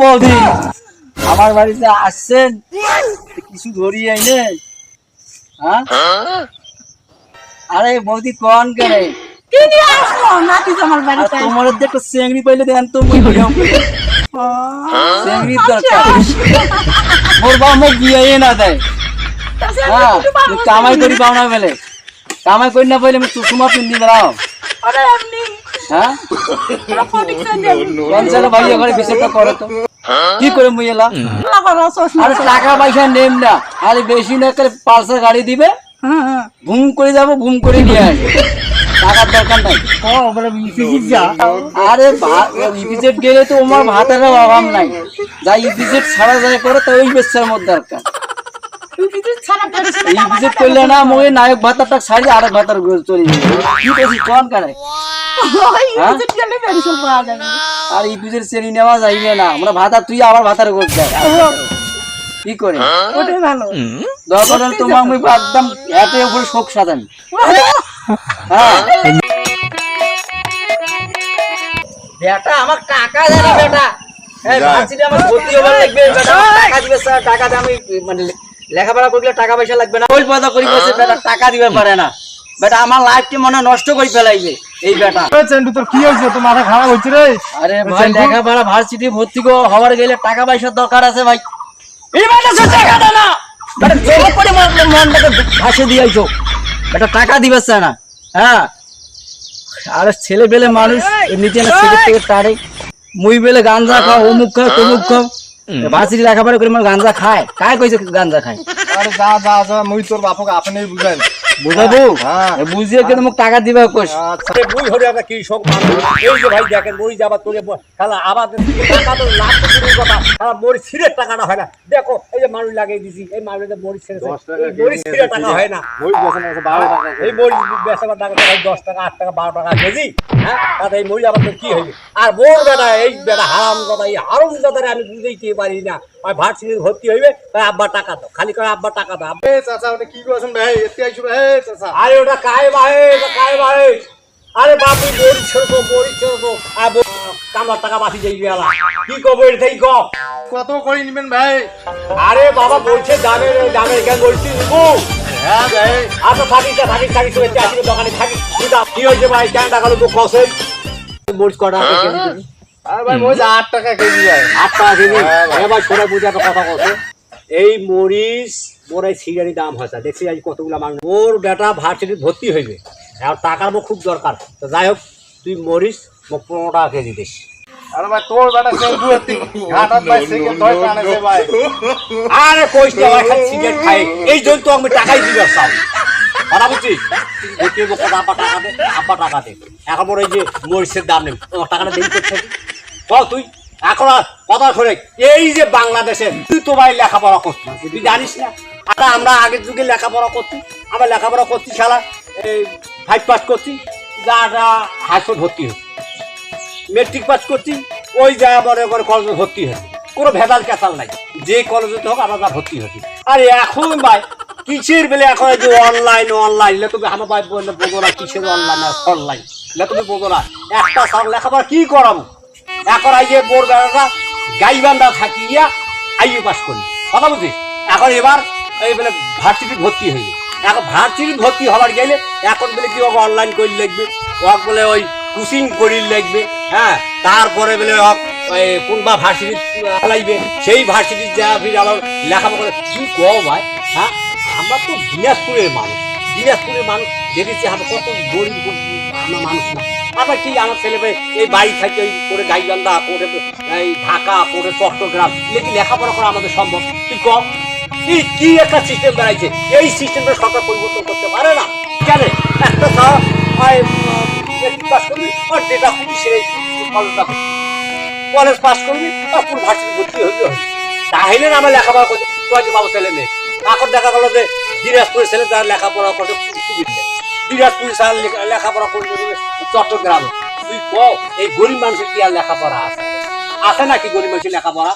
বৌদি আমার বাড়িতে আসছেন কিছু ধরি আইনে হ্যাঁ আরে বৌদি কোন করে কি নিয়ে আসলো নাতি আমার বাড়িতে তোমার দেখো চেংড়ি পাইলে দেন তো মুই ভিডিও চেংড়ি দরকার মোর বাবা মোক বিয়ে না দেয় হ্যাঁ কামাই করি পাও না বেলে কামাই করি না পাইলে আমি চুষুমা পিন্দি বেড়াও আরে এমনি হ্যাঁ প্রোটেকশন দেব পঞ্চায়েত ভাই এখানে বিষয়টা করো তো কি করে মুই এলা আরে টাকা পয়সা নেম না আরে বেশি না করে পালসার গাড়ি দিবে ঘুম করে যাবো ঘুম করে নিয়ে আসবে টাকার দরকার নাই আরে ইপিজেড গেলে তো আমার ভাতের অভাব নাই যা ইপিজেড ছাড়া যায় করে তো ওই বেচার মধ্যে দরকার ইপিজেড করলে না মই নায়ক ভাতাটা ছাড়ি আরেক ভাতার চলে যাবে কি করছি কোন কারে আর ইপিজেড শ্রেণী নেওয়া যাইবে না আমরা ভাতা তুই আবার ভাতার করতে কি করে ওটাই ভালো দরকার তোমার মুই একদম এতে উপরে শোক সাজান হ্যাঁ বেটা আমার টাকা জানি বেটা এই ভাবছিলি আমার ভর্তি হবার লাগবে বেটা টাকা দিবে স্যার টাকা দিয়ে আমি মানে লেখাপড়া করলে টাকা পয়সা লাগবে না ওই পয়সা করি বসে বেটা টাকা দিবে পারে না বেটা আমার লাইফকে মনে নষ্ট করে ফেলাইবে এই বেটা চেন্ডু তোর কি হইছে তোর মাথা খারাপ হইছে রে আরে ভাই লেখাপড়া ভার্সিটি ভর্তি হওয়ার গেলে টাকা পয়সার দরকার আছে ভাই এই বেটা সে টাকা দে না বেটা জোর করে মনটাকে ভাসে দিয়েছো বেটা টাকা দিবে না হ্যাঁ আরে ছেলে বেলে মানুষ নিচে না সিগারেট থেকে টারে মুই বেলে গাঞ্জা খাও অমুক খাও তমুক খাও ভার্সিটি লেখাপড়া করে মানে গাঞ্জা খায় কায় কইছে গাঞ্জা খায় আরে যা যা যা মুই তোর বাপকে আপনি বুঝাই বুঝাবো বুঝিয়ে কিন্তু মোক টাকা দিবে কোশ মুই হরে আমরা কৃষক মানুষ এই যে ভাই দেখেন মরি যাবার তোরে খালা আবার টাকা তো লাখ কোটি কথা খালা মরি ছিঁড়ে টাকাটা হয় না দেখো এই যে মানুষ লাগিয়ে দিছি এই মানুষের মরি ছেড়েছে মরি ছিঁড়ে টাকা হয় না মই বেচন আছে 12 টাকা এই মরি বেচাবার টাকা 10 টাকা 8 টাকা 12 টাকা কেজি হ্যাঁ তাতে এই মরি যাবার তো কি হইবে আর মোর বেটা এই বেটা হারাম কথা এই হারাম কথারে আমি বুঝাইতে পারি না আর ভার্সিটি ভর্তি হইবে তাই আব্বা টাকা দাও খালি করে আব্বা টাকা দাও এ চাচা ওটা কি করছেন ভাই এতে আইছো ভাই চাচা আরে ওটা কায় ভাই এটা কায় ভাই আরে বাপু মরি ছেড়ো আর কামার টাকা বাকি যাই গেলা কি কব এটাই ক কত করে নিবেন ভাই আরে বাবা বলছে দামে কেন বলছি নিবো হ্যাঁ ভাই আচ্ছা থাকি চলে আসি দোকানে থাকি কি হয়েছে ভাই কেন টাকা লোক কসে মরিচ কটা কেজি দিবি আরে ভাই মই 8 টাকা কেজি ভাই 8 টাকা কেজি এবার সরে বুঝে একটা কথা কসে এই মরিচ মোর এই সিগারি দাম হয়েছে দেখছি আজ কতগুলো মানুষ মোর বেটা ভার্সিটি ভর্তি হইবে আর টাকার মোর খুব দরকার তো যাই হোক তুই মরিচ মোক 15 টাকা কেজি দিস আরে ভাই তোর বেটা চেন্ডু এতি ঘাটাত ভাই সেকেন্ড ধরে টানেছে ভাই আরে কইস না ভাই খালি সিগারেট খাই এই জন্য তো আমি টাকাই দিবে চাও কথা বুঝছিস দেখে বকে আব্বা টাকা দে এখন মোর এই যে মরিচের দাম নেই তোমার টাকাটা দেরি করতে বল তুই এখন আর কথা শোনে এই যে বাংলাদেশে তুই তো ভাই লেখাপড়া করছিস তুই জানিস না আর আমরা আগের যুগে লেখাপড়া করছি আমরা লেখাপড়া করছি শালা এই 5 পাস করছি যারা হাই স্কুল ভর্তি হচ্ছে মেট্রিক পাস করছি ওই জায়গা মনে করে কলেজে ভর্তি হচ্ছে কোনো ভেজাল ক্যাসাল নাই যে কলেজে হোক আমরা ভর্তি হচ্ছি আর এখন ভাই কিসের বেলে এখন যে অনলাইন তুমি আমার ভাই বোঝো না কিসের অনলাইন আর অনলাইন তুমি বোঝো না একটা সাল লেখাপড়া কি করাবো এখন এই যে বোর বেড়াটা গাইবান্ধা থাকিয়া আইইউ পাস করি কথা বুঝিস এখন এবার এই বলে ভার্সিটি ভর্তি হইলে এখন ভার্সিটি ভর্তি হওয়ার গেলে এখন বলে কি অনলাইন করি লাগবে ওকে বলে ওই কোচিং করি লাগবে হ্যাঁ তারপরে বলে ওই কোনবা ভার্সিটি চালাইবে সেই ভার্সিটি যা ফির আবার লেখাপড়া কি কও ভাই হ্যাঁ আমরা তো দিনাজপুরের মানুষ দেখেছি আমরা কত গরিব আমরা মানুষ না আমরা কি আমার ছেলে এই বাড়ি থেকে ওই করে গাইবান্ধা করে এই ঢাকা করে চট্টগ্রাম লেকি লেখাপড়া করা আমাদের সম্ভব তুই কম কি একটা সিস্টেম বেড়াইছে এই সিস্টেমটা সরকার পরিবর্তন করতে পারে না কেন একটা পাস করবি আর যেটা খুবই সেই কলেজ পাস করবি আর কোন ভার্সিটি ভর্তি হবি তাহলে না আমরা লেখাপড়া করতে বাবু ছেলে মেয়ে এখন দেখা গেল যে দিনাজপুরের ছেলে তার লেখাপড়া করতে সুবিধা দিনাজপুরের ছেলে লেখাপড়া করতে চট্টগ্রামে তুই ক এই গরিব মানুষের কি আর লেখাপড়া আছে নাকি গরিব মানুষের লেখাপড়া